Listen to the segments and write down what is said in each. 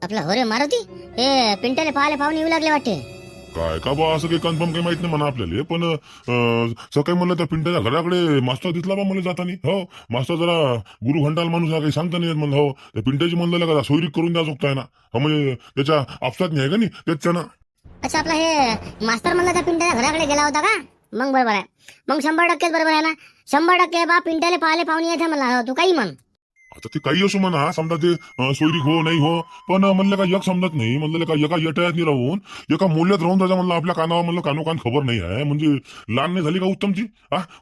आपला हो रे मारुती, हे पिंट्याला पाहायला पाहुणे येऊ लागले वाटते. काय का बा असं काही कन्फर्म काही माहित नाही म्हणा आपल्याला, पण सकाळी म्हणलं त्या पिंट्याच्या घराकडे मास्तर दिसला बा मला जातानी. हो, मास्तर जरा गुरु घंटाल माणूस आहे, काही सांगता नाही येत म्हणलं. हो, त्या पिंट्याची म्हणलं का सोयरी करून द्या चुकताय ना. हो, म्हणजे त्याच्या आपसात नाही आहे का नाही त्याच्यानं. अच्छा, आपला हे मास्तर म्हणलं त्या पिंट्याच्या घराकडे गेला होता का? मग बरोबर आहे, मग 100% बरोबर आहे ना. 100% बा पिंट्याला पाहायला पाहुणे येते म्हणला. तू काही म्हण. आता ते काही असो म्हणा, समजा ते सोयरी हो नाही हो, पण म्हणलं का एक समजत नाही. म्हणलं का एका येट्यात राहून एका मूल्यात राहून त्याच्या म्हणलं आपल्या कानावर म्हणलं कानोकान खबर नाही आहे. म्हणजे लहान नाही झाली का उत्तमची?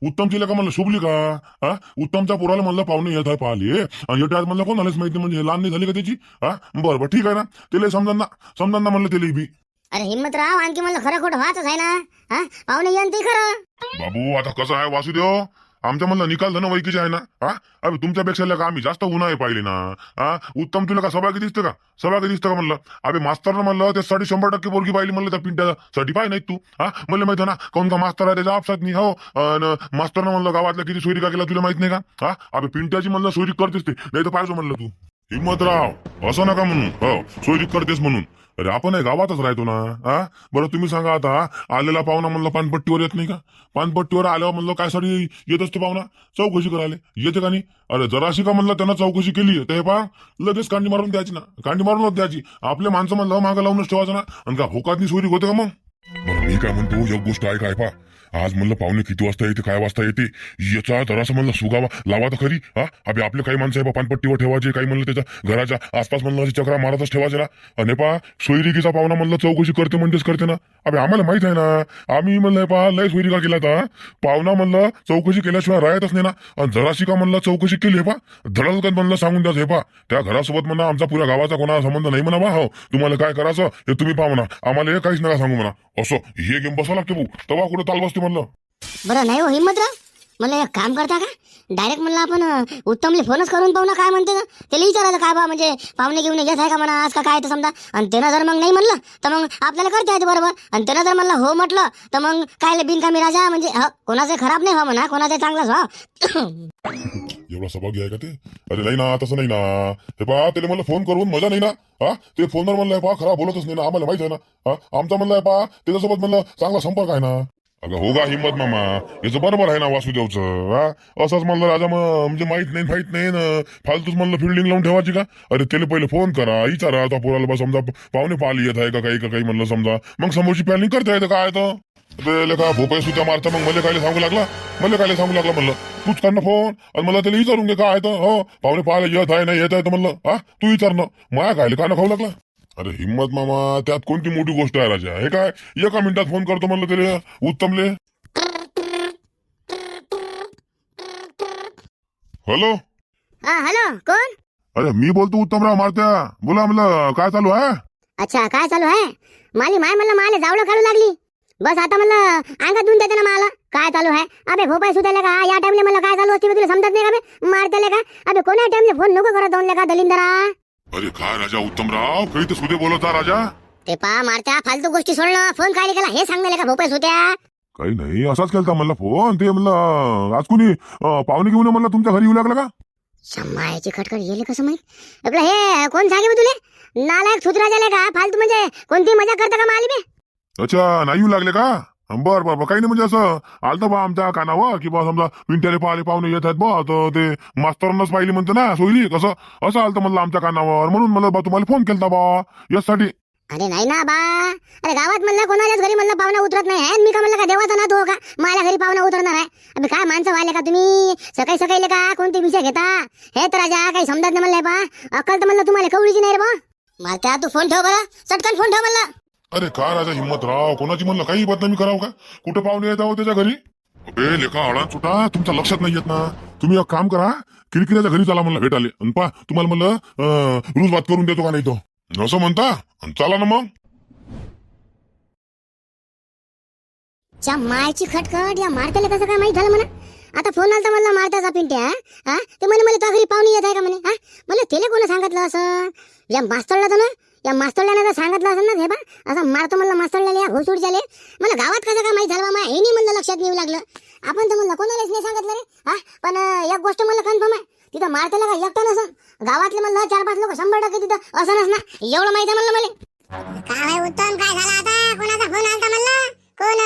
उत्तमची का म्हणलं शोभली का? उत्तमच्या पोराला म्हणलं पाहुणे येत आहे पाहिले, येट्यात म्हणलं कोणालाच माहिती, म्हणजे लहान नाही झाली का त्याची? बरं ठीक आहे ना, तिला समजा ना म्हणलं तिला बी. अरे हिम्मतराव, आणखी म्हणलं खरं खोटं व्हायचंच आहे ना. पाहुणे येईन ते खरं. बाबू आता कसं आहे वासुदेव, आमच्या म्हणलं निकाल धन वैकीचे आहे ना. अबे तुमच्यापेक्षा का आम्ही जास्त उन्हाळे पाहिले ना. उत्तम तुला का सहभागी दिसतं का? सहभागी दिसतं का म्हणलं? अबे मास्तरनं म्हणलं त्यासाठी 100% पोरगी पाहिली म्हणलं त्या पिंट्यासाठी. पाय नाही तू म्हणलं माहिती ना कोण का मास्तर आहे त्याच्या आपसात नाही. हो, मास्तरनं म्हणलं गावातल्या किती सोयरी का केला तुला माहित नाही का? अबे पिंट्याची म्हणलं सोयरी करतेस ते, नाही तर पाहिजे म्हणलं तू. हिम्मतराव असं नका म्हणून, हो सोयरी करतेस म्हणून. अरे आपण गावातच राहतो ना. बरं तुम्ही सांगा, आता आलेला पाहुणा म्हणलं पानपट्टीवर येत नाही का? पानपट्टीवर आल्यावर म्हणलं काय साठी येत असते पाहुणा? चौकशी करायला येते का नाही? अरे जराशी का म्हणलं त्यांना चौकशी केली तर हे पहा लगेच कांडी मारून द्यायची ना. कांडी मारूनच द्यायची. आपले माणसं म्हणलं मागं लावूनच ठेवायचं ना. आणि का होकातनी सोयरी होते का मग? बरं मी काय म्हणतो, एक गोष्ट आहे काय पा, आज म्हणलं पाहुणे किती वाजता येते काय वाजता येते याचा जरासं म्हणलं सुगावा लावा तर खरी. अबे आपले काही माणसं आहे पानपट्टीवर ठेवायचे, काही म्हणलं त्याच्या घराच्या आसपास म्हणलं चक्रा मारतच ठेवायचे ना. आणि पा सोयरिकीचा पाहुणा म्हणलं चौकशी करते म्हणतेच करते ना. अबे आम्हाला माहित आहे ना, आम्ही म्हणलं पा लय सोयरी का केला तर पाहुणा म्हणलं चौकशी केल्याशिवाय राहतच नाही ना. आणि जराशी का म्हणलं चौकशी केली हे पा धडलकन म्हणलं सांगून द्याच हे पा त्या घरासोबत म्हणा आमचा पुऱ्या गावाचा कोणा संबंध नाही म्हणा. हो तुम्हाला काय करायचं हे तुम्ही पहा म्हणा, आम्हाला हे काहीच नका सांगू म्हणा. असं हे गेम बसावं लागते भाऊ, तेव्हा कुठे ताल बसते म्हणलं. बरं नाही हो हिम्मतराव, म्हणलं एक काम करता का, डायरेक्ट म्हणलं आपण उत्तमले फोनच करून पाहू ना काय म्हणते ना. त्याला विचारायचं काय बा, म्हणजे पाहुणे घेऊन येत आहे का म्हणा आज का काय तर समजा. आणि त्यानं जर मग नाही म्हणलं तर मग आपल्याला करता येते बरोबर. आणि त्यानं जर म्हणलं हो म्हटलं तर मग काय बिनकामी राजा, म्हणजे कोणाचं खराब नाही व्हा म्हणा, कोणाचं चांगलाच व्हा. एवढा सभागी आहे का ते? अरे नाही ना, तसं नाही ना. हे पहा त्याला म्हणलं फोन करून मजा नाही ना. ते फोनवर म्हणलं पहा खराब बोलतच नाही ना, आम्हाला माहित आहे ना. आमचा म्हणलं पहा त्याच्यासोबत म्हणलं चांगला संपर्क आहे ना. अगं हो गा हिम्मत मामा, याचं बरोबर आहे ना वासुदेवचं. असंच म्हणलं राजा म्हणजे माहित नाही ना फालतूच म्हणलं फिल्डिंग लावून ठेवायची का? अरे त्याला पहिले फोन करा, विचारा आता पोराला बा समजा पाहुणे पाहिली येत आहे का काही म्हणलं समजा, मग समोरची प्लॅनिंग करता येतं काय तर का भोपाई सुद्धा मारता. मग मला काय सांगू लागला म्हणलं तूच कर ना फोन आणि मला त्याला विचारून घे काय तर. हो पाहुणे पाहायला येत आहे नाही येत आहे तर म्हणलं तू विचार ना, माया काय का खाऊ लागला. अरे हिम्मत मामा त्यात कोणती मोठी गोष्ट आहे राजा? हे काय एका मिनिटात फोन करतो म्हणलं त्याला उत्तमले. हॅलो हॅलो कोण? अरे मी बोलतो उत्तमराव मारत्या, बोला म्हणलं काय चालू आहे? अच्छा काय चालू आहे? माय म्हणलं मला जावलं काढू लागली. बस आता म्हणलं अंगात देऊन देते ना मला. काय चालू आहे? अबे भोपाय सुद्धा का या टाइमला मला काय चालू असते तुला समजत नाही का? बे मारते का? अबे कोण्या टाइमला फोन नको करत दोन का दलिंदरा. अरे काय राजा उत्तमराव काही तर सुदे बोलत राजा. ते पा मारत्या फालतू गोष्टी सोडलं, फोन काय केला हे सांगले का भोपाय होत्या? काही नाही असाच केलता म्हणलं फोन. ते म्हणलं आज कुणी पाहुणे घेऊन म्हणलं तुमच्या घरी येऊ लागला का? शंभराची खटखट गेले कसं माहित आपलं. हे कोण सांगे तुले? नालायक सुधरा झाले का फालतू, म्हणजे कोणती मजा करता का माली बे? अच्छा नाही येऊ लागले का? बर काही नाही, म्हणजे असं आलतं बा आमच्या कानावर की बा समजा पिंट्याले पाहुणे येत आहेत बा, तर ते मास्तरांनाच पाहिली म्हणते ना सोयरी, कसं असं आलतं म्हणलं आमच्या कानावर, म्हणून मला बा तुम्हाला फोन केलता बा यासाठी. अरे नाही ना बा, अरे गावात म्हणलं कोणाच्याच घरी म्हणलं पाहुणा उतरत नाही आहे. मी का म्हणलं का देवाचा ना तो का माझ्या घरी पाहुणा उतरणार आहे? अबे काय माणसं व्हायले का तुम्ही? सकाळी का कोणते विषय घेता? हे तर राजा काही समजत नाही म्हणलंय बा. अक्कल तर म्हणलं तुम्हाला कवडीची नाही रे बा. मारत्या तू फोन ठेव बरं, चटकन फोन ठेव म्हणलं. अरे काय राजा हिम्मतराव, कोणाची म्हणलं काही बदनामी करावं का? कुठं पाहुणे येत आहो त्याच्या घरी? अबे लेखा आळा सुटा, तुमच्या लक्षात नाही येत ना. तुम्ही एक काम करा, किरकिऱ्याच्या घरी चला म्हणलं भेटाले, आणि पा तुम्हाला म्हणलं रोज बात करून देतो का नाही तो असं म्हणता. चला ना मग. च्या मायची खटखट या मारत्याला कसं काय माहित झालं म्हणा? आता फोन आलता म्हणलं मारत्याचा पिंट्या ते म्हणे मला तुझ्या घरी पाहुणे येत आहे का म्हणे. मला त्याला कोण सांगितलं असं? या मास्तरला तर ना, या मास्तरला तर सांगितलं असं ना हे बा असं मारतो म्हणलं मास्तरला या घोसूड झाले. मला गावात कसं काय माहित झालं बा? हे नाही म्हणलं लक्षात येऊ लागलं. आपण तर म्हणलं कोणालाच नाही सांगितलं रे. पण एक गोष्ट मला कन्फर्म आहे, तिथं मारतेला का एकटा नसन गावातले म्हणलं 4-5 लोक 100% तिथं असनच ना एवढं माहिती आहे म्हणलं मला काय उत्तम काय झालं आता कोणाचा फोन आलता म्हणलं कोण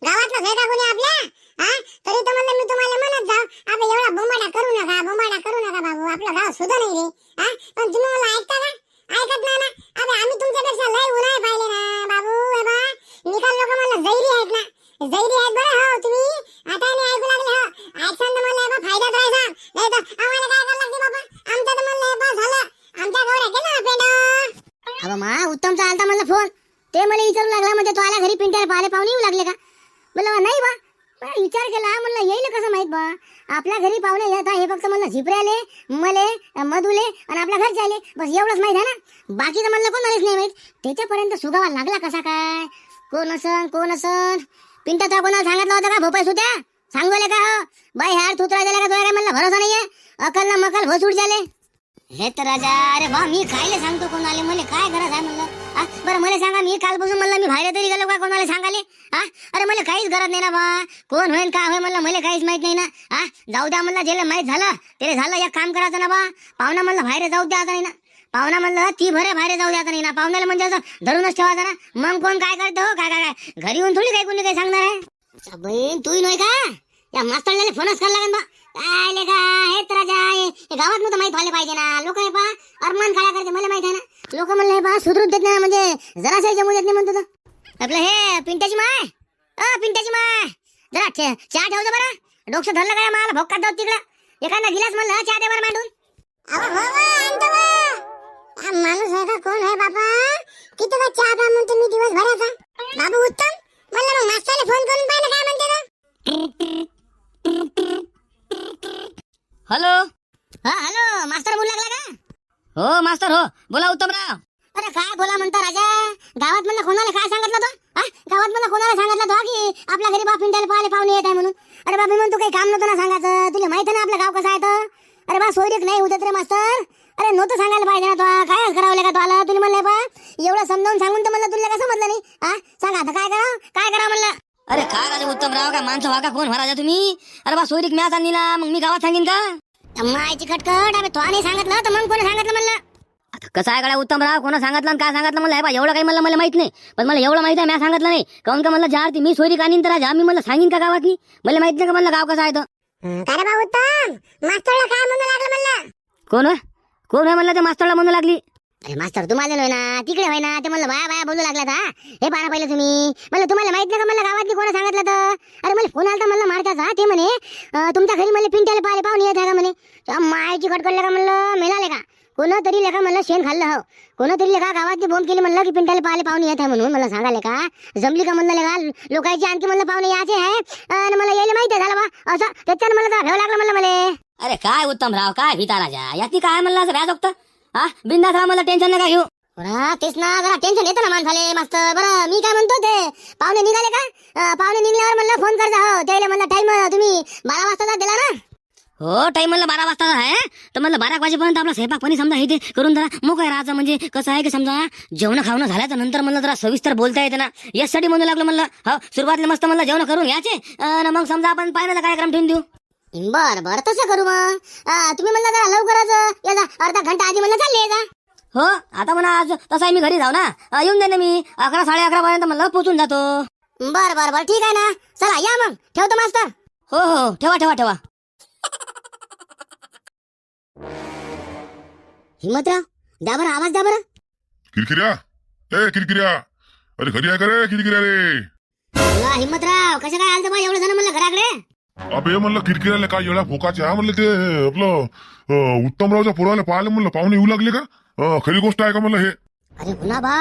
गावातलं आहे का कोणी आपल्या हा तरी तर म्हणलं मी तुम्हाला म्हणत जाऊ आपलं एवढा बोंबाडा करू नका बाबू आपलं गाव सुद्धा नाही रे हा पण तुम्ही मला ऐकता का ऐकत नाही ना अबे आम्ही तुमच्यापेक्षा लय उन्हाळे पाहिले ना बाबू हे बा निकाल लोक म्हणलं जैरी आहेत ना जैरी आहेत बरं हो तुम्ही आता नाही ऐकू लागले हो ऐकसान तर म्हणलं बा फायदा करायचा नाही तर आम्हाला काय करायला लागते बाबा आमचं तर म्हणलं बा झालं आमच्या गौऱ्या केलं पेंड अबा मा उत्तमचा आलता म्हणलं फोन ते मला विचारू लागला म्हणजे तो आला घरी पिंट्याला पाहिले पाहुणे येऊ लागले का म्हणलं नाही बा पण विचार केला म्हणलं येईल कसं माहित बा आपल्या घरी पाहुणे येत आहे हे फक्त म्हणलं झिपऱ्याले मले मधुले आणि आपल्या घरचे आले बस एवढंच माहित आहे ना बाकीचं म्हणलं कोणालाच नाही माहित त्याच्यापर्यंत सुगावा लागला कसा काय कोण असन पिंट्याचा कोणाला सांगितलं होतं का भोपाळ सुद्या सांगले का हो बाई ह्यार थुतरा झाला का तुला काय म्हणलं भरोसा नाहीये अकल ना मकल भोसूड झाले हे तर राजा अरे बा मी खायला सांगतो कोणाले मला काय गरज आहे म्हणलं बरं मला सांगा मी कालपासून म्हणलं मी बाहेर तरी गेलो का कोणाला सांगाले अरे मला काहीच गरज नाही ना बा कोण होईल का होईल म्हणलं मला काहीच माहित नाही ना जाऊ द्या म्हणलं ज्याला माहित झालं त्याला झालं एक काम करायचं ना बा पाहुणा म्हणलं बाहेर जाऊ द्या आता नाही ना पाहुणा म्हणलं ती भरे बाहेर जाऊ द्यायचं नाही ना पाहुण्याला म्हणजे असं धरूनच ठेवायचं ना मग कोण काय करतो काय घरी येऊन थोडी काही कोणी काही सांगणार आहे बहीण तू नाही का या मास्तरला फोनच करायला लागेल बा काय का हे तर राजा हे गावात नव्हतं माहित व्हायला पाहिजे ना लोक आहे पा अरमान काय करते मला माहित आहे ना लोक म्हणलं हे पा सुधरून देत नाही म्हणजे जरासही जमू देत नाही म्हणतो आपलं हे पिंट्याची माय पिंट्याची माय जरा चहा ठेवतो बरं डोकं धरलं काय मला भोग काढतो तिकडं एखादा गिलास म्हणलं चहा दे बरं मांडून माणूस आहे का कोण आहे बाबा किती का चहा प्या म्हणतो मी दिवसभराचा बाबू उत्तम मला मग मास्तरला फोन करून पाहिलं काय म्हणते ना हॅलो हॅलो मास्तर बोलू लागला का हो मास्तर हो बोला उत्तमराव अरे काय बोला म्हणता राजा गावात म्हणलं कोणाला काय सांगितलं तो गावात मला कोणाला सांगितलं तो की आपल्या घरी बा पिंट्याला पाहिले पाहुणे येत आहे म्हणून अरे बाबी म्हणतो काही काम नव्हतं ना सांगायचं तुला माहिती आहे ना आपलं गाव कसं आहे तर अरे बा सोयरीक नाही उद्या रे मास्तर अरे नव्हतं सांगायला पाहिजे ना तो काय करावं का तो आला तुला म्हणलंय बा एवढं समजावून सांगून तर म्हणलं तुला काय समजलं नाही सांगा आता काय करा म्हणलं अरे काय राजा उत्तमराव का माणसं व्हा का कोण भराजा तुम्ही अरे बा सोयरीक म्याच आणली ना मग मी गावात सांगेन का मायची खटखट अरे तो नाही सांगितलं तर मग कोणी सांगितलं म्हणलं आता कसं आहे गड्या उत्तमराव कोणा सांगितलं आणि काय सांगितलं म्हणलं बा एवढं काही मला माहित नाही पण मला एवढं माहित आहे मी सांगितलं नाही काऊन का म्हणलं ज्या मी सोयरीक आणीन तर राजा मी मला सांगीन का गावात मी मला माहित नाही का म्हणलं गाव कसं आहे तर काय बा उत्तम मास्तरला काय म्हणू लागलं म्हणलं कोण आहे म्हणलं ते मास्तरला म्हणू लागली अरे मास्तर तुम्हाला नाही ना तिकडे होय ना ते म्हणलं बाया बोलू लागला था हे पाहा पहिले तुम्ही म्हणलं तुम्हाला माहित नाही का म्हणलं गावातली कोणा सांगितलं तर अरे मला फोन आलता म्हणलं मारत्याचा ते म्हणे तुमच्या घरी मला पिंट्याला पाहुणे येत आहे का म्हणे मायची खटकडलं का म्हणलं मेलाले का कोणतरी लेखा म्हणलं शेण खाल्लं हो कोणतरी लेखा गावातली बोंब केली म्हणलं की पिंट्याला पाहुणे येत आहे म्हणून मला सांगाले का जमली का म्हणलं लेखा लोकांची आणखी म्हणलं पाहुणे यायचे आहे आणि मला यायला माहिती झालं बा असं त्याच्यानं मला भ्यावं लागलं म्हणलं मला अरे काय उत्तमराव काय भीता राजा याची काय म्हणलं असं व्याज होतं बिंदास राहा मला टेन्शन नका घेऊ तेच ना जरा टेन्शन येतं ना माणसाले मस्त बरं मी काय म्हणतो ते पाहुणे निघाले का पाहुणे निघल्यावर म्हणलं फोन करजा हो त्याला म्हणलं टाइम तुम्ही 12 वाजता दिला ना हो टाइम म्हणलं 12 वाजता आहे तर म्हणलं 12 वाजेपर्यंत आपला स्वयंपाक पाणी समजा हे ते करून जरा मोकळं राहायचं म्हणजे कसं आहे की समजा जेवण खावणं झाल्याच्या नंतर म्हणलं जरा सविस्तर बोलता येते ना यासाठी म्हणू लागलं म्हणलं हो सुरुवातीला मस्त म्हणलं जेवण करून घ्यायचे आणि मग समजा आपण पाहिलं कार्यक्रम ठेवून देऊ बर तसं करू मग तुम्ही म्हणलं जरा लवकरच या अर्धा घंटा आधी म्हणलं चालले जा हो आता म्हणा आज तसं मी घरी जाऊ ना येऊन दे ना मी 11 11:30 पर्यंत म्हणलं पोचून जातो बर ठीक आहे ना चला या मग ठेवतो मास्तर हो ठेवा हिम्मतराव द्या बरं आवाज द्या बरं किरकिऱ्या अरे घरी आहे का रे किरकिऱ्या रे हिम्मतराव कसं काय आलं बा एवढं जण म्हणलं घराकडे अबे म्हणलं किरकिऱ्याला काय एवढ्या भोकाचे म्हणलं ते आपलं उत्तमरावच्या पोराला पाहिलं म्हणलं पाहुणे येऊ लागले का खरी गोष्ट आहे का म्हणलं हे अरे पुन्हा बा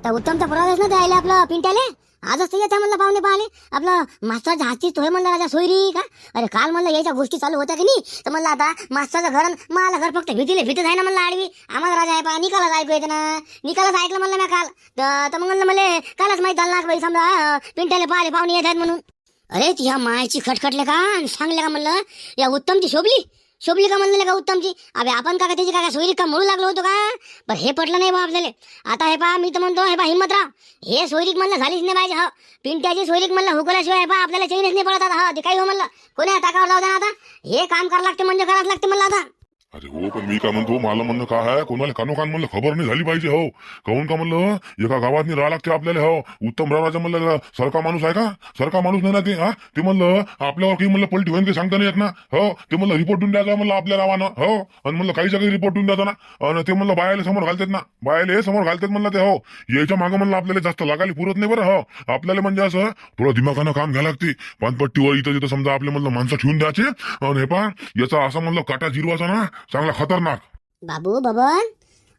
त्या उत्तमच्या पोरालाच ना द्यायला आपलं पिंट्याले आजच येत म्हणलं पाहुणे पाहिले आपलं मास्तरच्या हातची तोय म्हणलं राजा सोयरी का अरे काल म्हणलं याच्या गोष्टी चालू होत्या की नाही तर म्हणलं आता मास्तरचं घर मला घर फक्त भीतीच आहे ना म्हणलं आडवी आम्हाला राजा आहे पा निकालाच ऐकू येते ना निकालाच ऐकलं म्हणलं ना काल तर मग म्हणलं मला कालच माहित झालं ना बाई समजा पिंट्याले पाहिले पाहुणे येत आहेत म्हणून अरे ती ह्या मायची खटखटले का आणि सांगले का म्हणलं या उत्तमची शोभली का म्हणले का उत्तमची अबे आपण का त्याची काय सोयरी का म्हणू लागलो होतो का पण हे पटलं नाही बा आपल्याला आता हे पा मी तर म्हणतो हे पा हिम्मतराव हे सोयरीक म्हणलं झालीच नाही पाहिजे पिंट्याची सोयरीक म्हणलं हुकल्याशिवाय पा आपल्याला चैनच नाही पडत आता ते काही हो म्हणलं कोणी टाकावर लावता आता हे काम करावं लागते म्हणजे करावं लागते म्हणलं आता अरे हो, पण मी काय म्हणतो, मला म्हणणं काय आहे, कोणाला कानोकान म्हणलं खबर नाही झाली पाहिजे. हो कहून का म्हणलं, एका गावात राहा लागते आपल्याला. हो उत्तमराव राजा म्हणलं सरका माणूस आहे का? सरका माणूस नाही ना ते. ते म्हणलं आपल्यावर काही म्हणलं पलटी होईन काही सांगता नाही येत ना. हो ते म्हणलं रिपोर्ट देऊन द्यायचा म्हणलं आपल्या गावानं. हो आणि म्हणलं काही जागी रिपोर्ट देऊन द्यायचा ना. आणि ते म्हणलं बायाले समोर घालतात ना, बायाले समोर घालतात म्हणलं ते. हो याच्या मागं म्हणलं आपल्याला जास्त लागायला पुरत नाही बरं. हो आपल्याला म्हणजे असं थोडं दिमागानं काम घ्यायला लागते. पानपट्टीवर इथं तिथं समजा आपले म्हणलं माणसं ठेवून द्यायचे. आणि हे पहा याचा असं म्हणलं काटा जिरवाचा ना, चांगला खतरनाक. बाबू बबन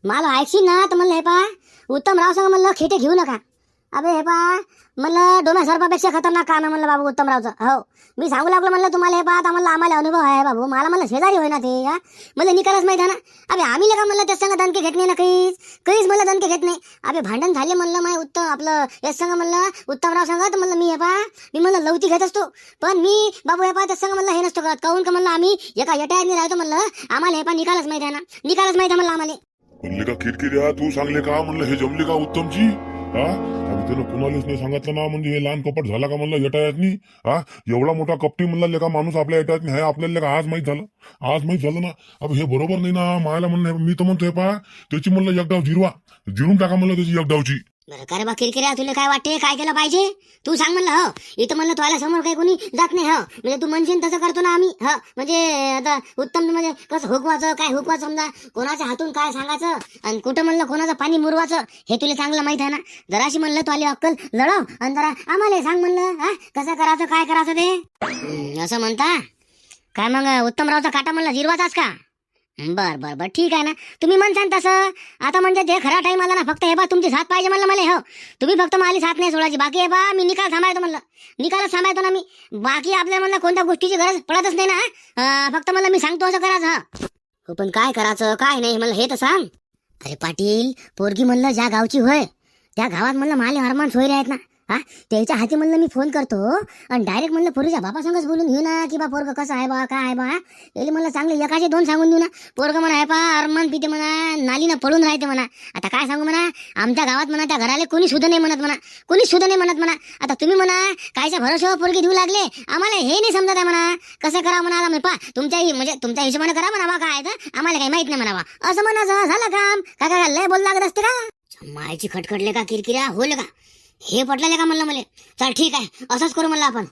मला ऐकशील ना तर म्हणलं हे पा उत्तमराव संग म्हणलं खेटे घेऊ नका. अबे हे पा म्हणलं डोम्या सरपापेक्षा खतरनाक काम आहे म्हणलं बाबू उत्तमरावचं. हो मी सांगू लागलो म्हणलं तुम्हाला हे पा, आता म्हणलं आम्हाला अनुभव आहे बाबू. मला म्हणलं शेजारी होय ना ते. म्हणलं निकालच माहिती आहे ना. अबे आम्ही लेका म्हणलं त्या संग दणके घेत नाही ना, काहीच म्हणलं दणके घेत नाही. अबे भांडण झाले म्हणलं माय उत्तम आपलं याच संग म्हणलं उत्तमराव संग, तर म्हणलं मी हे पा मी म्हणलं लवती घेत असतो. पण मी बाबू हे पा त्या संग म्हणलं हे नसतो करत. काहून का म्हणलं आम्ही एका येट्याने राहतो म्हणलं. आम्हाला हे पा निकालच माहिती आहे ना, निकालच माहिती आहे म्हणलं आम्हाला. म्हणले का किरकिऱ्या तू सांगले का म्हणलं हे जमले का उत्तमची? त्यानं कुणालाच नाही सांगितलं ना, म्हणजे हे लहान कपट झाला का म्हणलं येटायतनी. एवढा मोठा कपटी म्हणला लेका माणूस आपल्या येटायतनी आहे, आपल्याला लेका आज माहित झालं. आज माहित झालं ना. अब हे बरोबर नाही ना. मायाला म्हणलं मी तर म्हणतोय पा त्याची म्हणलं एक डाव जिरून टाका म्हणलं त्याची एक डावची. बरं का रे बा किरकिऱ्या, तुला काय वाटते काय केलं पाहिजे तू सांग म्हणलं. हो इथं म्हणलं तुला समोर काही कोणी जात नाही. हो म्हणजे तू म्हणशील तसं करतो ना आम्ही. हो म्हणजे आता उत्तम म्हणजे कसं हुकवाचं काय हुकवाचं समजा, कोणाच्या हातून काय सांगायचं आणि कुठं म्हणलं कोणाचं पाणी मुरवाचं हे तुला चांगलं माहित आहे ना. जराशी म्हणलं तू आली अक्कल लढव आणि जरा आम्हाला सांग म्हणलं कसं करायचं काय करायचं ते. असं म्हणता काय मग उत्तमरावचा काटा म्हणलं जिरवाचाच का? बर बर बर ठीक आहे ना, तुम्ही म्हणसान तसं. आता म्हणजे ते खरा टाइम आला ना, फक्त हे बा तुमची साथ पाहिजे म्हणलं मला. हो तुम्ही फक्त मला साथ नाही सोडायची, बाकी हे बा मी निकाल थांबायचो म्हणलं. निकालच थांबायचो ना मी. बाकी आपल्याला म्हणलं कोणत्या गोष्टीची गरज पडतच नाही ना. फक्त मला मी सांगतो असं करायचं. हो पण काय करायचं काय नाही म्हणलं हे तर सांग. अरे पाटील पोरगी म्हणलं ज्या गावची होय त्या गावात म्हणलं माले हरमान सोयरे आहेत ना. त्याच्या हाती म्हणलं मी फोन करतो आणि डायरेक्ट म्हणलं पोरीच्या बापासंगच बोलून घेऊ ना की बा पोरग कसं आहे बा काय आहे बा. याला म्हणलं चांगले एकाचे दोन सांगून देऊ ना. पोरग म्हणा आहे पा अरमान पिते म्हणा, नालीनं पडून राहते म्हणा. आता काय सांगू म्हणा, आमच्या गावात म्हणा त्या घराला कोणी सुद्धा नाही म्हणत म्हणा, कोणी सुद्धा नाही म्हणत म्हणा. आता तुम्ही म्हणा कायच्या भरोश्यावर पोरगी देऊ लागले, आम्हाला हे नाही समजत आहे म्हणा. कसं करा म्हणा आता पा तुमच्या म्हणजे तुमच्या हिशोबाने करा म्हणा बा, काय तर आम्हाला काही माहित नाही म्हणावा असं म्हणायचं. झालं काम काय काय लय बोल लागत असते का? मायची खटखटले का किरकिऱ्या होले का हे पटले का म्हणलं मला. चल ठीक आहे असंच करू म्हणलं आपण.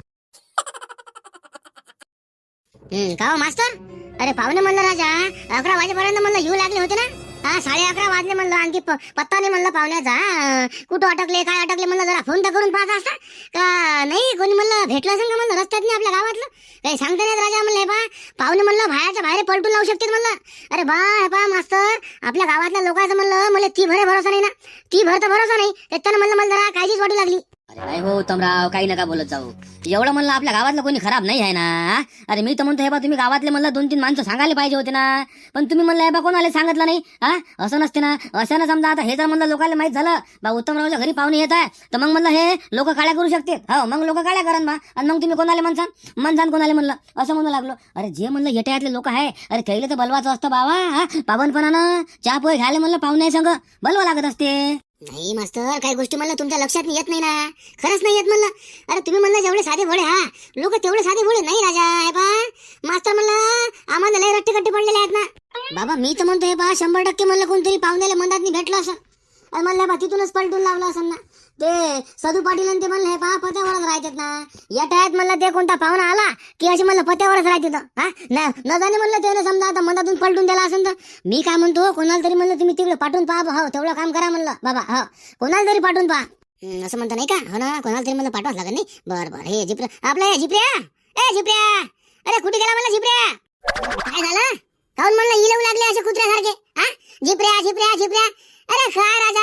का हो मास्तर, अरे पाहुणे म्हणलं राजा 11 वाजेपर्यंत म्हणलं येऊ लागले होते ना. 11:30 वाजले म्हणलं, आणखी पत्ता नाही म्हणलं पाहुण्याचा. कुठं अटकले काय अटकले म्हणलं, जरा फोन तर करून पाहता असता का नाही. कोणी म्हणलं भेटलं असेल का म्हणलं रस्त्यात नाही आपल्या गावातलं, काही सांगता नाही राजा म्हणलं. हे पा पाहुणे म्हणलं बाहेरच्या बाहेर पलटून लावू शकतात म्हणलं. अरे बा हे पा मास्तर आपल्या गावातल्या लोकांचं म्हणलं मला ती भरे भरोसा नाही ना, ती भर तर भरोसा नाही. त्याच्यानं म्हणलं मला जरा काळजीच वाटू लागली. अरे हो उत्तमराव काही नका बोलत जाऊ. एवढं म्हणलं आपल्या गावातलं कोणी खराब नाही आहे ना. अरे मी तर म्हणतो हे बा तुम्ही गावातले म्हणलं 2-3 माणसं सांगायला पाहिजे होते ना. पण तुम्ही म्हणलं हे बा कोणाला सांगितलं नाही. असं नसते ना. असं ना समजा आता हे जर म्हणलं लोकांना माहित झालं बा उत्तमरावच्या घरी पाहुणे येत आहे तर मग म्हणलं हे लोक काळ्या करू शकते. हो मग लोक काळ्या करण बा आणि मग तुम्ही कोणाला म्हणसान कोणाला म्हणलं असं म्हणू लागलो. अरे जे म्हणलं येट्यातले लोक आहे अरे कैले तर बलवाचं असतं बाबा. पावनपणानं चहा पोहे घ्यायला म्हणलं पाहुणे संग बलवा लागत असते. नाही मास्तर काही गोष्टी म्हणलं तुमच्या लक्षात येत नाही ना, खरंच नाही येत म्हणलं. अरे तुम्ही म्हणलं जेवढे साधे भोळे लोक तेवढे साधे भोळे नाही राजा. हे बा मास्तर म्हणलं आम्हाला लय रट्टे कट्टे पडलेले आहेत ना. बाबा मी तर म्हणतो हे बा 100% म्हणलं कोणतरी पाहुण्याला मनात भेटलं असं आणि म्हणलं बा तिथूनच पलटून लावलं असं ना. ते सदू पाटील आणि ते म्हणलं हे पा पत्यावरच राहतात ना. या टायात म्हणलं ते कोणता पाहुणा आला की अशी म्हणलं पत्यावरच राहतात. न जाणे म्हणलं त्यानं समजा आता मनातून पलटून द्याला असेल तर मी काय म्हणतो कोणाला तरी म्हणलं तुम्ही तिकडे पाठवून पहा. हो तेवढं काम करा म्हणलं बाबा. हो कोणाला तरी पाठवून पहा. असं म्हणता नाही का? हो ना कोणाला तरी म्हणलं पाठवाच लागेल नाही. बरं बरं हे जिप्रिया आपलं जिप्रिया अरे कुठे गेला म्हणलं जिप्रिया? काय झालं काऊन म्हणलं इलवू लागले असे कुत्र्यासारखे? जिप्रिया अरे काय राजा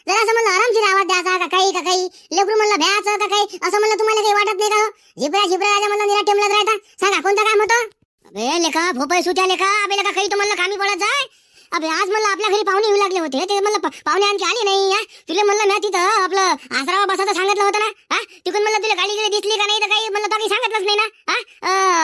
जरा असं म्हणलं आरामशीर आवाज द्यायचा का काही लेकरू म्हणलं भ्यायचं का काही असं म्हणलं तुम्हाला काही वाटत नाही का? जिप्रिया राजा म्हणलं निरा टेमलाच राहता. सांगा कोणतं काम होतं? अबे लेका भोपाई सुट्या लेका. अबे लेका काही तर म्हणलं कामी पडत जाय. अबे आज म्हणलं आपल्या घरी पाहुणे येऊ लागले होते ते म्हणलं पाहुणे आणखी आले नाही. तुला म्हणलं मी तिथं आपलं आसरावा बसाचं सांगितलं होतं ना. तिकडून म्हणलं तुला गाडी गिडी दिसली का नाही तर काही म्हणलं तो काही सांगितलंच नाही ना.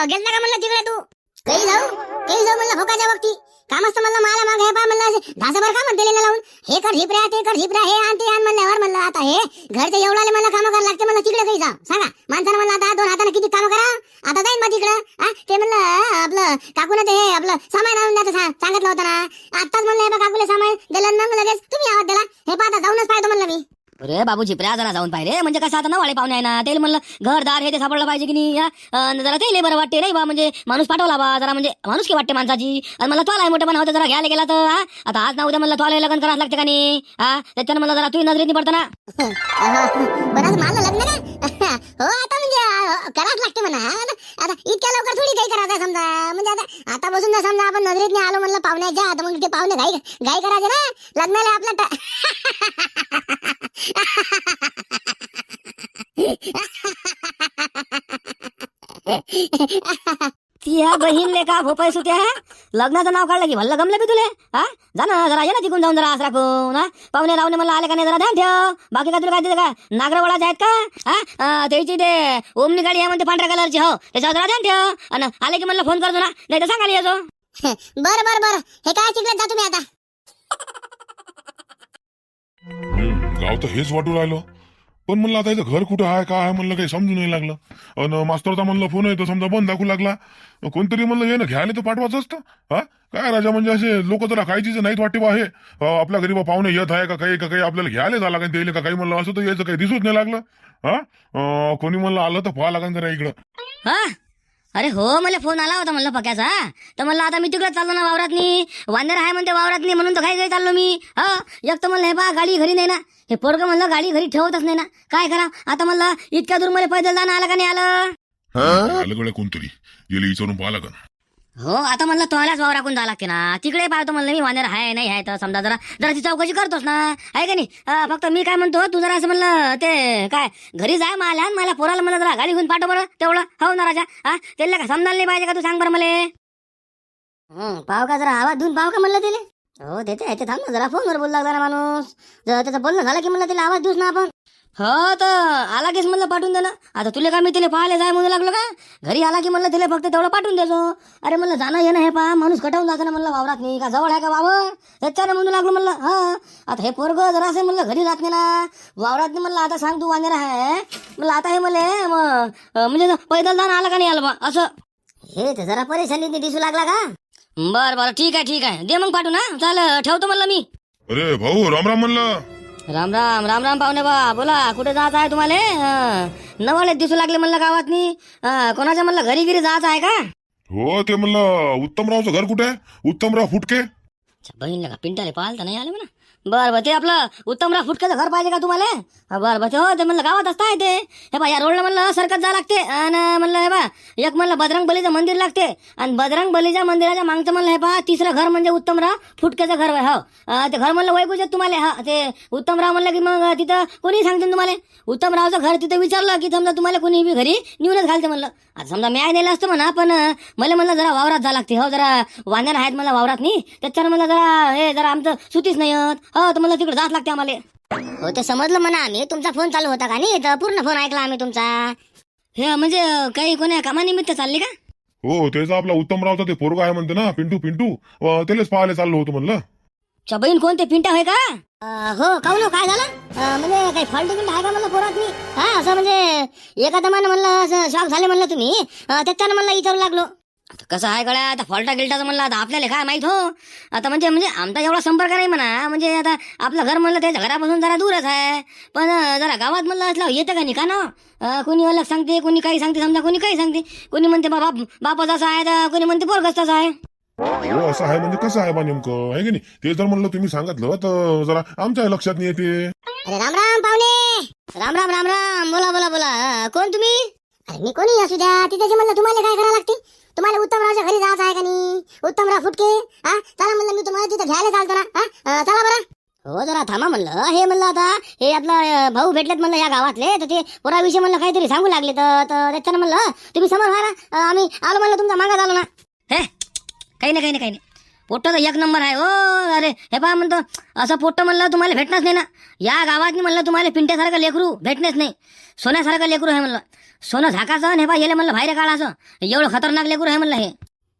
गेलता का म्हणलं तिकडे तू? काही जाऊ म्हणलं भोकाच्या वक्ती काम असतं म्हणलं मला मग हे पा म्हणलं धासाभर का म्हणते लावून हे कर झिपऱ्या ते कर झिपऱ्या हे आण ते आण म्हणल्यावर म्हणलं आता हे घरचे एवढाले मला कामं करायला लागते म्हणलं तिकडे काही जा सांगा माणसानं म्हणलं आता 2 हाताने किती कामं करा आता जाईन मग तिकडं ते म्हणलं आपलं काकून ते हे आपलं सामान आणून द्यायचं सांगितलं होतं ना आत्ताच म्हणलं हे बा काकूले सामान दिलं मग लगेच तुम्ही आवाज दिला हे पा आता जाऊनच पाहतो म्हणलं मी अरे बाबूजी प्र्या जरा जाऊन पाहिजे म्हणजे कसं आता नवाळे पाहुणे आहे ना ते म्हणलं घरदार हे ते सापडलं पाहिजे की नाही जरा ते बरं वाटते नाही बा म्हणजे माणूस पाठवला बा जरा म्हणजे माणूस की वाटते माणसाची आणि मला तोला मोठं पण होतं जरा घ्यायला गेला तर आता आज ना उद्या म्हणलं तोला लग्न करावं लागते का नाही त्याच्यानं मला जरा तुम्ही नजरेत पडतं ना पण आज मला लग्न का हो आता म्हणजे करावंच लागते म्हणा आता इतक्या लवकर थोडी काही करायचं समजा म्हणजे आता बसून जर समजा आपण नजरेत आलो म्हणलं पाहुण्याच्या आता मग ते पाहुणे घाई करायचे ना लग्नाला आपला ती बहीण का भोपाय सुट्या लग्नाचं नाव काढलं की भल्लं गमलं की तुले जा ना जरा ये ना तिकून जाऊन जरा आज राखून पाहुणे रावणे मला आले का नाही जरा ध्यान ठेव बाकी काय तुला काय तिथे का नागरावळाचे आहेत का त्याची ते ओमनी गाडी आहे म्हणते पांढऱ्या कलरची हो त्याच्यावर जरा ध्यान ठेव आणि आले की मला फोन करतो ना नाही तर सांगायला येतो बरं हे काय चिकलत जा तुम्ही आता गाव तर हेच वाटू राहिलो पण म्हणलं आता इथं घर कुठं आहे काय आहे म्हणलं काही समजून नाही लागलं आणि मास्तरचा म्हणलं फोन येतो समजा बंद दाखवू लागला कोणतरी म्हणलं ये ना घ्यायला तर पाठवायचं असतं काय राजा म्हणजे असे लोक जरा काही चीज नाहीत वाटते बा हे आपल्या घरी बा पाहुणे येत आहे का काही आपल्याला घ्यायला झाला काही द्यायला का काही म्हणलं असं तर यायचं काही दिसूच नाही लागलं कोणी म्हणलं आलं तर पाहा लागेल जरा इकडं अरे हो मला फोन आला होता म्हणलं पक्याचा तर म्हणलं आता मी तिकडे चाललो ना वावरातनी वांदर आहे म्हणते वावरातनी म्हणून तर काही चाललो मी एक तर म्हणलं हे बा गाडी घरी नाही ना हे पोरगं म्हणलं गाडी घरी ठेवतच नाही ना काय करा आता म्हणलं इतक्या दूर मला पैदल जाणं आलं का नाही आलं गड्या कोणतरी गेले विचारून पाहा लागेल हो आता म्हणलं तोलाच वावराकून जावं लागते ना तिकडे पाहतो म्हणलं मी वांदर आहे नाही आहे तर समजा जरा ती चौकशी करतोस ना आहे का नाही फक्त मी काय म्हणतो तू जरा असं म्हणलं ते काय घरी जाय मला पोराला मला जरा गाडी घेऊन पाठव बरं तेवढं हो ना राजा त्याला का समजायला नाही पाहिजे का तू सांग बरं मला पाव का जरा आवाज देऊन पाव का म्हणलं तिले हो देते थांब ना जरा फोनवर बोलला लागला ना माणूस जर त्याचं बोलणं झालं की म्हणलं तिला आवाज देऊस ना आपण हो तर आला कीच म्हणलं पाठवून दे ना आता तुला का मी तिला पाहायला जाय म्हणू लागलो का घरी आला की म्हणलं तिला फक्त तेवढं पाठवून द्यायचो अरे म्हणलं जाणं येणं हे पहा माणूस कटावून जातं ना म्हणलं वावरात नाही का जवळ आहे का वावर त्याच्यानं म्हणू लागलो म्हणलं आता हे पोरगं जरा असं म्हणलं घरी राहत नाही ना वावरात नाही म्हणलं आता सांग तू वांदर आहे म्हणलं आता हे मला म्हणजे पैदल जाणं आलं का नाही आलं बा असं हे तर जरा परेशानी दिसू लागला का बरं ठीक आहे दे मग पाठवून चाल ठेवतो म्हणलं मी अरे भाऊ राम राम म्हणलं राम पाहुणे बा बोला कुठे जायचं आहे तुम्हाला नवाले दिसू लागले म्हणलं गावातनी कोणाच्या म्हणलं घरी जायचं आहे का हो ते म्हणलं उत्तमरावचं घर कुठे आहे उत्तमराव फुटके बहीणला का पिंटाले पाहाल नाही आले म्हणा बरं ते आपलं उत्तमराव फुटकेचं घर पाहिजे का तुम्हाला बरं ते हो ते म्हणलं गावात असता आहे ते हे बा या रोडला म्हणलं सरकत जा लागते आणि म्हणलं हे बा एक म्हणलं बजरंग बलीचं मंदिर लागते आणि बजरंग बलीच्या मंदिराच्या मागचं म्हणलं हे पहा तिसरं घर म्हणजे उत्तमराव फुटकेचं घर हो ते घर म्हणलं वैभूचे तुम्हाला ते उत्तमराव म्हणलं की मग तिथं कोणी सांगते तुम्हाला उत्तमरावचं घर तिथं विचारलं की समजा तुम्हाला कोणी बी घरी नेऊनच घालते म्हणलं आता समजा मी नेलं असतं म्हणा पण मला म्हणलं जरा वावरात जा लागते हो जरा वांदर आहेत मला वावरात नाही त्याच्यानं मला जरा हे जरा आमचं सुतीच नाही हो तर मला तिकडे जात लागते आम्हाला हो ते समजलं म्हणा आम्ही तुमचा फोन चालू होता का नाही तर पूर्ण फोन ऐकला आम्ही तुमचा हे म्हणजे काही कोण्या कामानिमित्त चालले का हो त्याचा आपला उत्तमरावचा ते पोरगा आहे म्हणते ना पिंटू त्यालाच पाहायला चाललो होतो म्हणलं बहीण कोणते पिंटा होय का हो काऊन काय झालं म्हणजे काही फॉल्ट गिल्ट आहे का म्हणलं पोरात मी असं म्हणजे एका दमानं म्हणलं शॉक झाले म्हणलं तुम्ही त्याच्यानं म्हणलं विचारू लागलो आता कसं आहे गड्या आता फॉल्टा गिल्टाचं म्हणलं आता आपल्याला काय माहित हो आता म्हणजे आमचा एवढा संपर्क नाही म्हणा म्हणजे आता आपलं घर म्हणलं त्याच्या घरापासून जरा दूरच आहे पण जरा गावात म्हणलं असलं येतं का नाही का ना कोणी अलग सांगते कोणी काही सांगते समजा कोणी काही सांगते कोणी म्हणते बापच असं आहे तर कोणी म्हणते पोरगच तसं आहे हो असं आहे म्हणजे कसं आहे बा नेमकं आहे की नाही ते जर म्हणलं तुम्ही सांगितलं तर जरा आमच्या लक्षात नाही येते अरे राम राम पाहुणे राम बोला कोण तुम्ही अरे मी कोणी असू द्या तिथे म्हणलं तुम्हाला काय करावं लागते तुम्हाला उत्तमरावच्या घरी जायचं आहे का नाही उत्तमराव फुटके चला म्हणलं मी तुम्हाला तिथं घ्यायला चालतो ना चला बरं हो जरा थांबा म्हणलं हे म्हणलं आता हे आपला भाऊ भेटलेत म्हणलं या गावातले तर ते पोराविषयी म्हणलं काहीतरी सांगू लागले तर त्याच्यानं म्हणलं तुम्ही समोर व्हा ना आम्ही आलो म्हणलं तुमचा मागा झालो ना हे काही नाही पोट्ट तर एक नंबर आहे हो अरे हे पहा म्हणतो असं पोट्ट म्हणलं तुम्हाला भेटणंच नाही ना या गावात म्हणलं तुम्हाला पिंट्यासारखं लेकरू भेटणेच नाही सोन्यासारखं लेकरू आहे म्हणलं सोनं झाकाचं हे पहा येले म्हणलं बाहेर काढायचं एवढं खतरनाक लेकरू आहे म्हणलं हे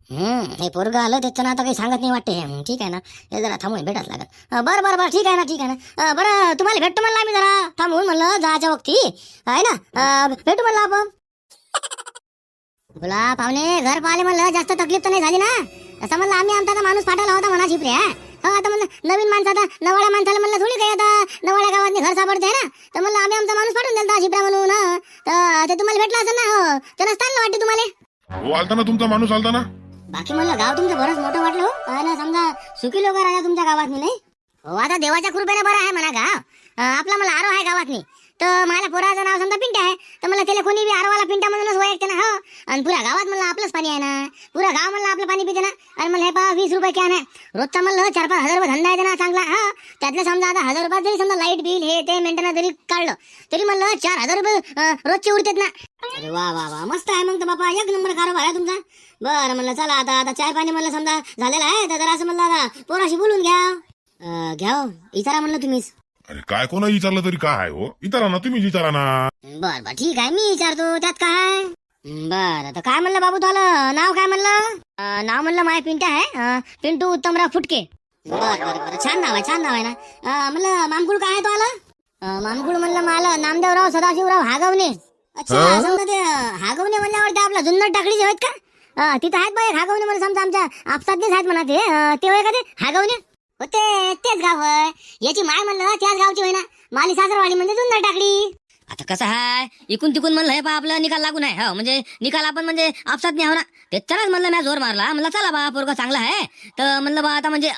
हे पोरग आलं त्याचं आता काही सांगत नाही वाटते. ठीक आहे ना, हे जरा थांबून भेटाच लागत. बरं बरं बरं, ठीक आहे ना, ठीक आहे ना. बरं तुम्हाला भेटतो म्हणलं आम्ही, जरा थांबून म्हणलं जायच्या वक्ती आहे ना. भेटू म्हणलं आपण. बोला पाहुणे, घर पाहिले म्हणलं जास्त तकलीफ तर नाही झाली ना. असं म्हणलं आम्ही आमचा माणूस पाठवला होता म्हणा शिपऱ्या. आता म्हणलं नवीन माणसं, आता नवाळ्या माणसाला म्हणलं थोडी काही आता नवाळ्या गावात घर सापडते ना. तर म्हणलं आम्ही आमचा माणूस पाठवून दिला शिपऱ्या म्हणून. तर ते तुम्हाला भेटलं असेल ना. हो ते नसताना वाटते तुम्हाला. हो आलता ना तुमचा माणूस आलता ना. बाकी म्हणलं गाव तुमचं बरंच मोठं वाटलं हो ना. समजा सुखी लोक राजा तुमच्या गावात नाही. हो आता देवाच्या कृपेने बरं आहे म्हणा गाव. आपला मला आरो आहे गावात नाही. तर मला पोराचं नाव समजा पिंट्या आहे. तर मला त्याला कोणी बी आरोवाला पिंट्या म्हणूनच ओळखते ना. हो आणि पुऱ्या गावात म्हणलं आपलंच पाणी आहे ना. पुरा गाव म्हणलं आपलं पाणी पिते ना. आणि मला हे पहा 20 रुपये कॅन आहे रोजचा. म्हणलं 4-5 हजार रुपये धंदा आहे ना चांगला. हा त्यातलं समजा आता 1000 रुपयात जरी समजा लाईट बिल हे ते मेंटेनन्स जरी काढलं तरी म्हणलं 4000 रुपये रोजचे उरतात ना. अरे वा वा वा, मस्त आहे मग तर बापा, एक नंबर कारोबार आहे तुमचा. बरं म्हणलं चला आता चाय पाणी म्हणलं समजा झालेलं आहे. तर जरा असं म्हणलं आता पोराशी बोलून घ्या विचारा म्हणलं तुम्हीच. अरे काय कोणा विचारलं तरी काय हो, विचारा ना तुम्ही, विचारा ना. बर बर ठीक आहे, मी विचारतो त्यात काय. बर तर काय म्हणलं बाबू तुला नाव काय म्हणलं. नाव म्हणलं माय पिंट्या आहे, पिंटू उत्तमराव फुटके. बर बर बर, छान नाव आहे, छान नाव आहे ना. म्हणलं मामकुळ काय आहे तो आला. मामकुळ म्हणलं मला नामदेवराव सदाशिवराव हागवणे. अच्छा समजा ते हागवणे म्हणल्यावर ते आपला जुन्नर टाकडीचे आहेत का. तिथं आहेत बाई हागवणे म्हणलं, समजा आमच्या आपसातलेच आहेत म्हणा ते होय का ते हागवणे. होते तेच गाव होय. याची माय म्हणलं त्याच गावची होय ना. माली सासरवाडी म्हणजे जुन्नर टाकडी. आता कसं आहे, इकून तिकून म्हणलं हे पा आपलं निकाल लागून आहे. हो म्हणजे निकाल आपण म्हणजे आपसात नाही हो ना. त्याच्यानंच म्हणलं मी जोर मारला. म्हणलं चला बा पोरगा चांगला आहे. तर म्हणलं बा आता म्हणजे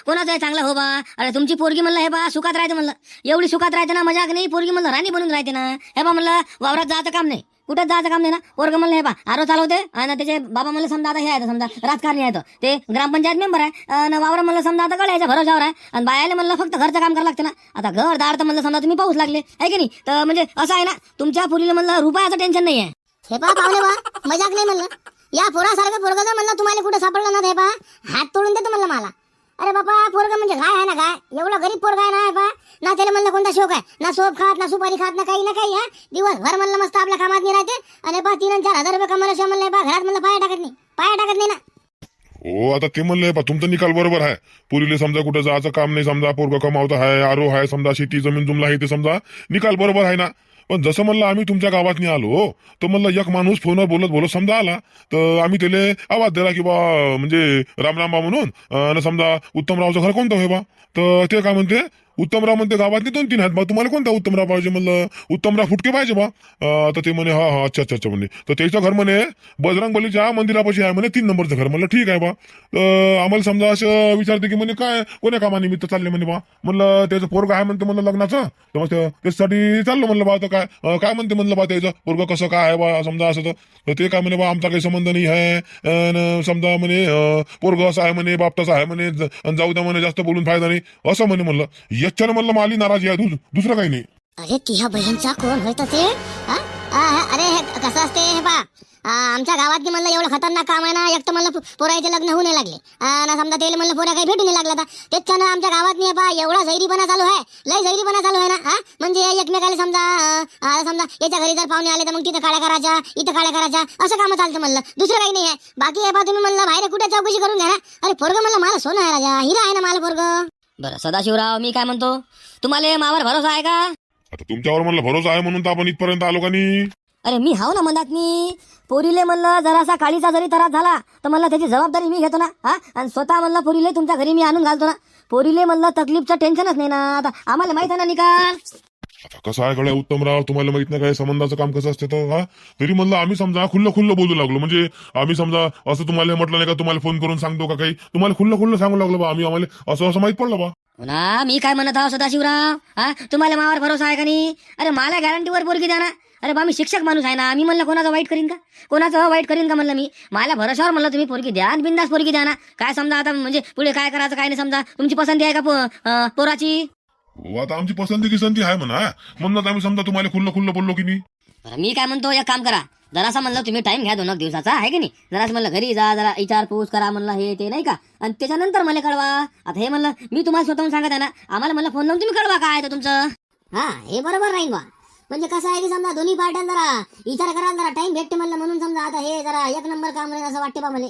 कोणाचं आहे चांगला हो बा. अरे तुमची पोरगी म्हणलं हे बा सुखात राहते म्हणलं. एवढी सुखात राहते ना, मजाक नाही. पोरगी म्हणलं राणी बनून राहते ना. हे बा म्हणलं वावरात जायचं काम नाही, कुठं जायचं काम नाही ना. पोरग म्हणलं हे बा आरो चालवते. आणि त्याचे बाबा म्हणलं समजा आता हे आहे समजा राजकारणी आहे, ते ग्रामपंचायत मेंबर आहे. आणि वावर म्हणलं समजा आता गळ्याच्या भरोशावर आहे. आणि बायाला म्हणलं फक्त घरचं काम करावं लागतं ना. आता घर दार तर म्हणलं समजा तुम्ही पाऊस लागले आहे की नाही. तर म्हणजे असं आहे ना, तुमच्या पोरीला म्हणलं रुपयाचं टेन्शन नाही आहे. हे पहा पाहुणे बा, मजाक नाही म्हणलं. या पोरासारखं पोरग जर म्हणलं तुम्हाला कुठं सापडलं ना, हे पहा हात तोडून देतो म्हणलं मला. अरे बापा पोरग म्हणजे काय आहे ना, काय एवढं गरीब पोरग आहे ना. पहा ना त्याला म्हणलं कोणता शोक आहे ना, सोप खात ना सुपारी खात ना काही ना काही. दिवसभर म्हणलं मस्त आपल्या कामात नाही राहते. आणि पहा 3-4 हजार रुपये कमवल्याशिवाय म्हणलं पहा घरात म्हणलं पाया टाकत नाही ना. हो आता ते म्हणलं पा तुमचा निकाल बरोबर आहे. पुरीले समजा कुठं जायचं काम नाही, समजा पोरग कमावत आहे, आरो आहे, समजा शेती जमीन जुमला आहे, ते समजा निकाल बरोबर आहे ना. पण जसं म्हणलं आम्ही तुमच्या गावात नाही आलो, तर म्हणलं एक माणूस फोनवर बोलत समजा आला. तर आम्ही त्याला आवाज दिला की बा म्हणजे रामराम बा म्हणून. आणि समजा उत्तमरावचं घर कोणतं होय बा. तर ते काय म्हणते, उत्तमराव म्हणते गावातले 2-3 आहेत बा, तुम्हाला कोणता उत्तमराव पाहिजे. म्हणलं उत्तमराव फुटके पाहिजे बा. तर ते म्हणे हा अच्छा म्हणे. तर त्याचं घर म्हणे बजरंगबलीच्या मंदिरापाशी आहे म्हणे, 3 नंबरचं घर. म्हणलं ठीक आहे बा. आम्हाला समजा असं विचारते की म्हणे काय कोण्या कामानिमित्त चालले म्हणे बा. म्हणलं त्याचं पोरग आहे म्हणते म्हणलं लग्नाचं. तर मग त्याच्यासाठी चाललो म्हणलं बा. तर काय म्हणते म्हणलं बा त्याचं पोरग कसं काय आहे बा समजा असं. तर ते काय म्हणे बा आमचा काही संबंध नाही आहे. समजा म्हणे पोरग असं आहे म्हणे, बाप तसं आहे म्हणे, जाऊ द्या म्हणे, जास्त बोलून फायदा नाही असं म्हणे. म्हणलं याच्यानं म्हणलं माली नाराजी आहे, दुसरं काही नाही. अरे तिहा बहीणचा कोण होतं ते. अरे हे कसं असते हे पहा, आमच्या गावात म्हणलं एवढं खतरनाक काम आहे ना. एक तर म्हणलं पोरायचे लग्न होऊ नाही लागले ना, समजा ते म्हणलं पोरा काही भेटू नाही लागला. त्याच्यानं आमच्या गावात नाही पहा एवढा जैरीपणा चालू आहे, लय जैरीपणा चालू आहे ना. म्हणजे एकमेकाला समजा याच्या घरी जर पाहुणे आले तर मग तिथं काळ्या करायच्या, इथं काळ्या करायच्या, असं काम चालतं म्हणलं. दुसरं काही नाही आहे. बाकी हे पहा तुम्ही म्हणलं बाहेर कुठे चौकशी करून घ्या ना. अरे पोरग म्हणलं मला सोनं आहे राजा, हिरा आहे ना मला पोरग. बरं सदाशिवराव, मी काय म्हणतो, तुम्हाला मावर भरोसा आहे का. आता तुमच्यावर म्हणलं भरोसा आहे म्हणून तर आपण इथपर्यंत आलो का नाही. अरे मी हाव ना मनात मी. पोरीले म्हणलं जरासा काळीचा जरी त्रास झाला तर म्हणलं त्याची जबाबदारी मी घेतो ना. आणि स्वतः म्हणलं पोरीले तुमच्या घरी मी आणून घालतो ना. पोरीले म्हणलं तकलीफचं टेन्शनच नाही ना. आता आम्हाला माहित आहे ना निकाल. आता कसं आहे गड्या उत्तमराव, तुम्हाला माहित नाही काय संबंधाचं काम कसं असतं तर. तरी म्हणलं आम्ही समजा खुल्लं बोलू लागलो. म्हणजे आम्ही समजा असं तुम्हाला म्हटलं नाही का, तुम्हाला फोन करून सांगतो का काही, तुम्हाला खुल्लं सांगू लागलो बा. आम्ही आम्हाला असं माहित पडलं बा. ना मी काय म्हणत आहो सदाशिवराव, तुम्हाला मावर भरोसा आहे का नाही. अरे मला गॅरंटीवर पोरगी द्या ना. अरे बा मी शिक्षक माणूस आहे ना. मी म्हणलं कोणाचं वाईट करीन का, कोणाचं वाईट करीन का म्हणलं मी. मला भरोशावर म्हणलं तुम्ही पोरगी द्या आणि बिंदास पोरगी द्या ना. काय समजा आता म्हणजे पुढे काय करायचं काय नाही, समजा तुमची पसंती आहे का पोराची. हो आता आमची पसंती किसंती आहे म्हणा, म्हणून आम्ही समजा तुम्हाला खुल्लं बोललो की नाही. मी काय म्हणतो, एक काम करा, जरासा म्हणलं तुम्ही टाइम घ्या 2 दिवसाचा आहे की नाही. जरासं म्हणलं घरी जा, जरा विचारपूस करा म्हणलं हे ते नाही का. आणि त्याच्यानंतर मला कळवा. आता हे म्हणलं मी तुम्हाला स्वतःहून सांगत आहे ना, आम्हाला म्हणलं फोन लावून तुम्ही कळवा काय आहे तुमचं. हे बरोबर राहील बा. म्हणजे कसं आहे की समजा दोन्ही पार्ट्या जरा विचार करायला जरा टाइम भेटते म्हणलं, म्हणून समजा आता हे जरा एक नंबर काम राहील असं वाटते बा मला.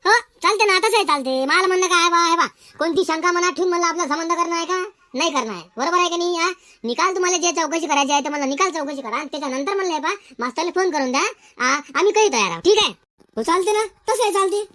हो चालते ना, तसंही चालते. मला म्हणणं काय बा, हे बा कोणती शंका मनात ठेवून मला आपला संबंध करणं आहे का? नाही करणं आहे, बरोबर आहे का नाही? हा, निकाल तुम्हाला जे चौकशी करायची आहे ते मला निकाल चौकशी करा, त्याच्यानंतर म्हणलं हे बा मास्तरला फोन करून द्या. आम्ही काही तयार आहोत. ठीक आहे, हो चालते ना, तसंही चालते.